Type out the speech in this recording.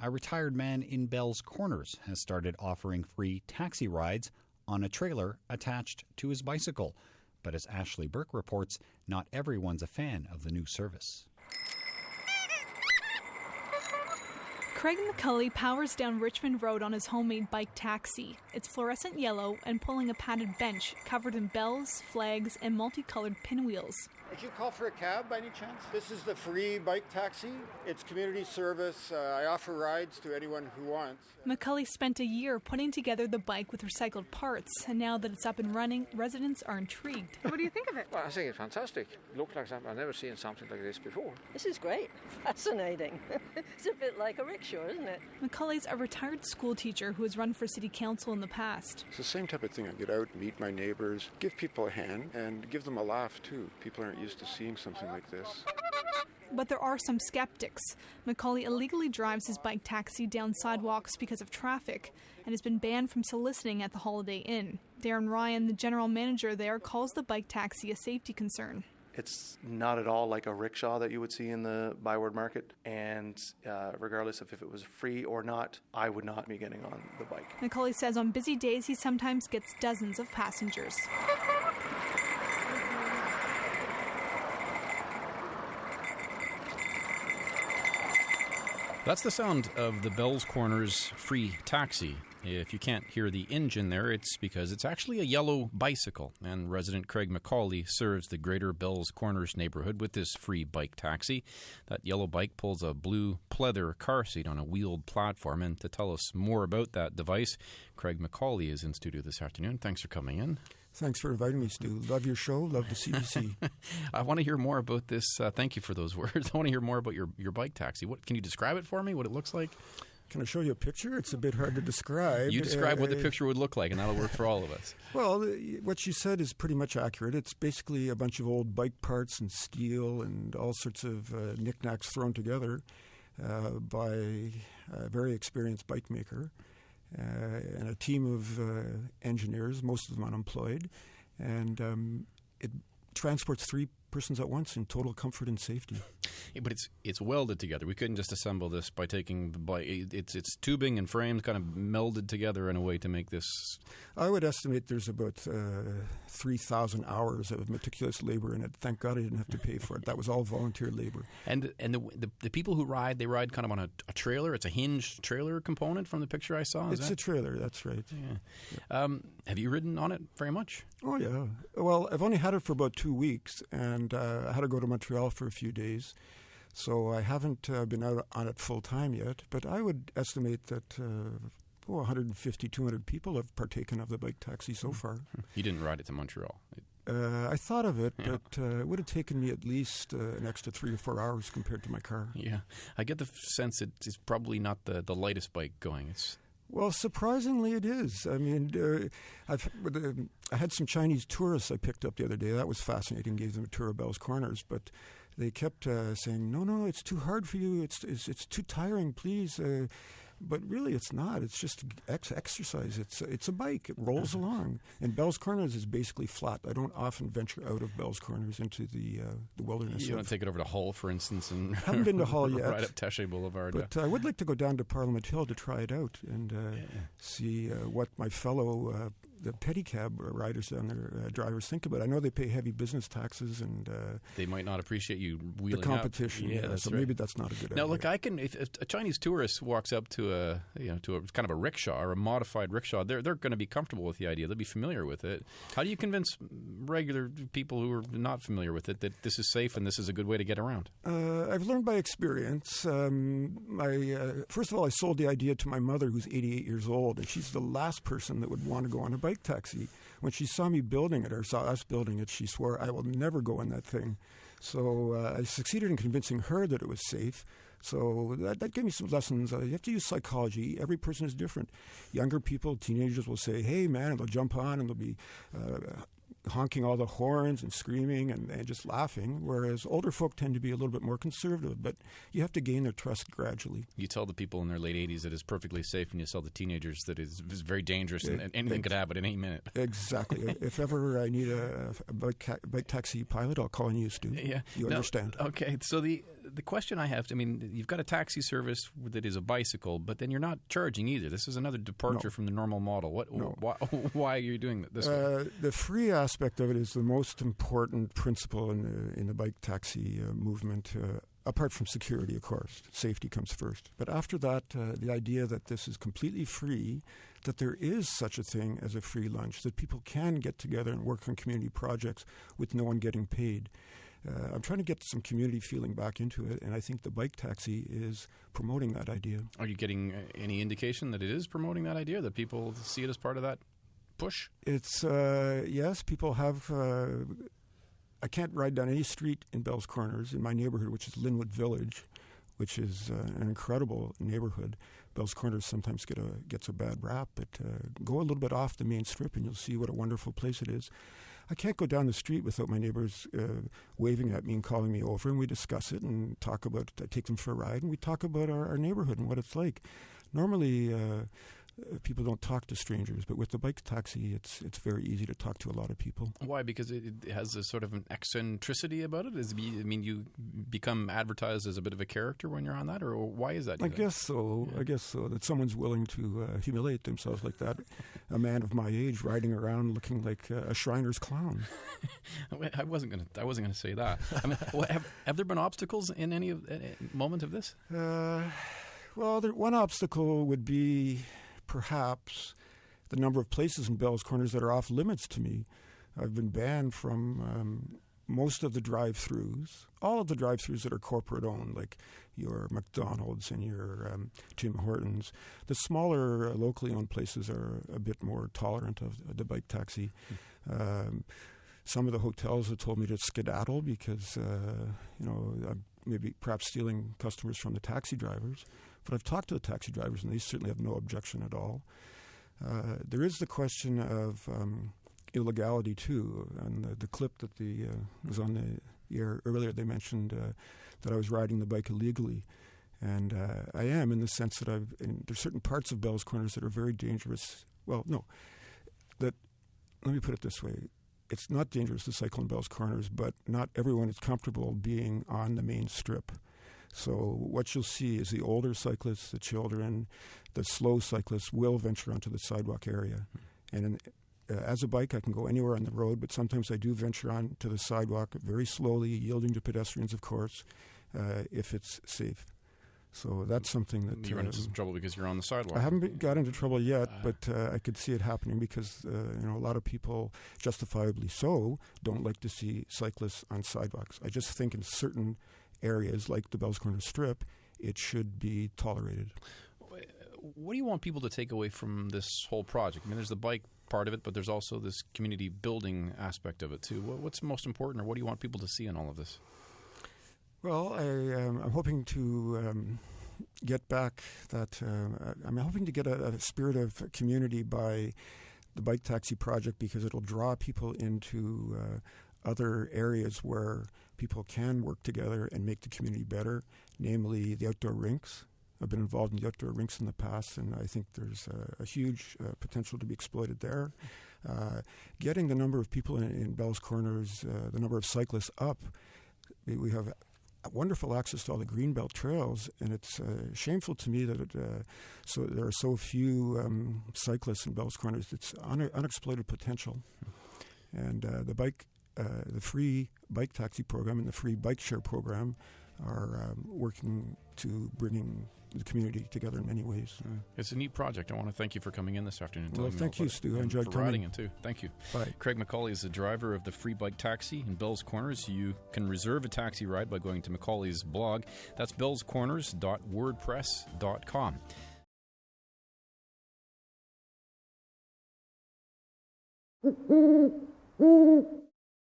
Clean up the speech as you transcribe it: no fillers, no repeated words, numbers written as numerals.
a retired man in Bell's Corners has started offering free taxi rides on a trailer attached to his bicycle. But as Ashley Burke reports, not everyone's a fan of the new service. Craig McCulley powers down Richmond Road on his homemade bike taxi. It's fluorescent yellow and pulling a padded bench covered in bells, flags, and multicolored pinwheels. Did you call for a cab by any chance? This is the free bike taxi. It's community service. I offer rides to anyone who wants. McCulley spent a year putting together the bike with recycled parts, and now that it's up and running, residents are intrigued. What do you think of it? Well, I think it's fantastic. It looks like something I've never seen something like this before. This is great. Fascinating. It's a bit like a rickshaw, isn't it? McCulley's a retired school teacher who has run for city council in the past. It's the same type of thing. I get out, meet my neighbors, give people a hand, and give them a laugh, too. People aren't used to seeing something like this. But there are some skeptics. McCulley illegally drives his bike taxi down sidewalks because of traffic and has been banned from soliciting at the Holiday Inn. Darren Ryan, the general manager there, calls the bike taxi a safety concern. It's not at all like a rickshaw that you would see in the Byward Market, and regardless of if it was free or not, I would not be getting on the bike. McCulley says on busy days he sometimes gets dozens of passengers. That's the sound of the Bell's Corners free taxi. If you can't hear the engine there, it's because it's actually a yellow bicycle. And resident Craig McCauley serves the greater Bell's Corners neighborhood with this free bike taxi. That yellow bike pulls a blue pleather car seat on a wheeled platform. And to tell us more about that device, Craig McCauley is in studio this afternoon. Thanks for coming in. Thanks for inviting me, Stu. Love your show. Love the CBC. I want to hear more about this. Thank you for those words. I want to hear more about your bike taxi. What can you describe it for me, what it looks like? Can I show you a picture? It's a bit hard to describe. You describe what the picture would look like, and that'll work for all of us. Well, what you said is pretty much accurate. It's basically a bunch of old bike parts and steel and all sorts of knickknacks thrown together by a very experienced bike maker and a team of engineers, most of them unemployed. And it transports three persons at once in total comfort and safety. Yeah, but it's welded together. We couldn't just assemble this by taking it's tubing and frames kind of melded together in a way to make this. I would estimate there's about 3,000 hours of meticulous labor in it. Thank God I didn't have to pay for it. That was all volunteer labor. And the people who ride, they ride kind of on a trailer. It's a hinged trailer component from the picture I saw. It's a trailer. That's right. Yeah. Yep. Have you ridden on it very much? Oh yeah. Well, I've only had it for about 2 weeks, and I had to go to Montreal for a few days. So I haven't been out on it full time yet, but I would estimate that 150, 200 people have partaken of the bike taxi so far. You didn't ride it to Montreal? I thought of it, but it would have taken me at least an extra 3 or 4 hours compared to my car. Yeah. I get the sense it's probably not the lightest bike going. Well, surprisingly, it is. I mean, I had some Chinese tourists I picked up the other day. That was fascinating. Gave them a tour of Bell's Corners, but they kept saying, "No, it's too hard for you. It's too tiring. Please." But really, it's not. It's just exercise. It's a bike. It rolls along. And Bell's Corners is basically flat. I don't often venture out of Bell's Corners into the wilderness. You don't take it over to Hull, for instance, and haven't been to Hull yet. Right up Taché Boulevard. But I would like to go down to Parliament Hill to try it out and see what my fellow the pedicab riders down there, drivers, think about it. I know they pay heavy business taxes, and they might not appreciate you wheeling the competition. Up. Yeah, that's so right. Maybe that's not a good idea. Now, look, if a Chinese tourist walks up to a kind of a rickshaw or a modified rickshaw, they're going to be comfortable with the idea. They'll be familiar with it. How do you convince regular people who are not familiar with it that this is safe and this is a good way to get around? I've learned by experience. First of all, I sold the idea to my mother, who's 88 years old, and she's the last person that would want to go on a bike taxi. When she saw me building it or saw us building it, she swore, "I will never go in that thing." So I succeeded in convincing her that it was safe. So that gave me some lessons. You have to use psychology. Every person is different. Younger people, teenagers will say, "Hey, man," and they'll jump on and they'll be honking all the horns and screaming and just laughing, whereas older folk tend to be a little bit more conservative, but you have to gain their trust gradually. You tell the people in their late 80s that it's perfectly safe, and you tell the teenagers that it's very dangerous and anything could happen at any minute. Exactly. If ever I need a bike taxi pilot, I'll call on you, Stu. Yeah. You understand. Okay. So the The question I have, you've got a taxi service that is a bicycle, but then you're not charging either. This is another departure from the normal model. Why are you doing that this way? The free aspect of it is the most important principle in the bike taxi movement. Apart from security, of course, safety comes first. But after that, the idea that this is completely free, that there is such a thing as a free lunch, that people can get together and work on community projects with no one getting paid. I'm trying to get some community feeling back into it, and I think the bike taxi is promoting that idea. Are you getting any indication that it is promoting that idea, that people see it as part of that push? It's, yes, people have... I can't ride down any street in Bell's Corners in my neighborhood, which is Linwood Village, which is an incredible neighborhood. Bell's Corners sometimes gets a bad rap, but go a little bit off the main strip and you'll see what a wonderful place it is. I can't go down the street without my neighbors waving at me and calling me over, and we discuss it and talk about, I take them for a ride, and we talk about our neighborhood and what it's like. Normally, people don't talk to strangers, but with the bike taxi, it's very easy to talk to a lot of people. Why? Because it has a sort of an eccentricity about it? You become advertised as a bit of a character when you're on that, or why is that? I guess so. Yeah. I guess so. That someone's willing to humiliate themselves like that. A man of my age riding around looking like a Shriner's clown. I wasn't gonna say that. Have there been obstacles in any moment of this? Well, one obstacle would be perhaps the number of places in Bell's Corners that are off limits to me. I've been banned from most of the drive-thrus, all of the drive-thrus that are corporate-owned, like your McDonald's and your Tim Hortons. The smaller locally owned places are a bit more tolerant of the bike taxi. Some of the hotels have told me to skedaddle because, I'm maybe perhaps stealing customers from the taxi drivers. But I've talked to the taxi drivers, and they certainly have no objection at all. There is the question of illegality, too. And the clip that was on the air earlier, they mentioned that I was riding the bike illegally. And I am, in the sense that there's certain parts of Bell's Corners that are very dangerous. Well, no. Let me put it this way. It's not dangerous to cycle in Bell's Corners, but not everyone is comfortable being on the main strip. So what you'll see is the older cyclists, the children, the slow cyclists will venture onto the sidewalk area. And as a bike, I can go anywhere on the road, but sometimes I do venture onto the sidewalk very slowly, yielding to pedestrians, of course, if it's safe. So that's something that... You run into some trouble because you're on the sidewalk. I haven't got into trouble yet, but I could see it happening because a lot of people, justifiably so, don't like to see cyclists on sidewalks. I just think in certain areas like the Bell's Corners Strip, it should be tolerated. What do you want people to take away from this whole project? There's the bike part of it, but there's also this community building aspect of it too. What's most important, or what do you want people to see in all of this? Well, I'm hoping to get back that... I'm hoping to get a spirit of community by the bike taxi project, because it'll draw people into other areas where people can work together and make the community better, namely the outdoor rinks. I've been involved in the outdoor rinks in the past, and I think there's a huge potential to be exploited there. Getting the number of people in Bell's Corners, the number of cyclists up. We have wonderful access to all the greenbelt trails, and it's shameful to me that there are so few cyclists in Bell's Corners. It's unexploited potential. And the free bike taxi program and the free bike share program are working to bringing the community together in many ways. It's a neat project. I want to thank you for coming in this afternoon. Well, thank you, Stu. I enjoyed coming. Riding it too. Thank you. Bye. Craig McCauley is the driver of the free bike taxi in Bell's Corners. You can reserve a taxi ride by going to McCauley's blog. That's bellscorners.wordpress.com.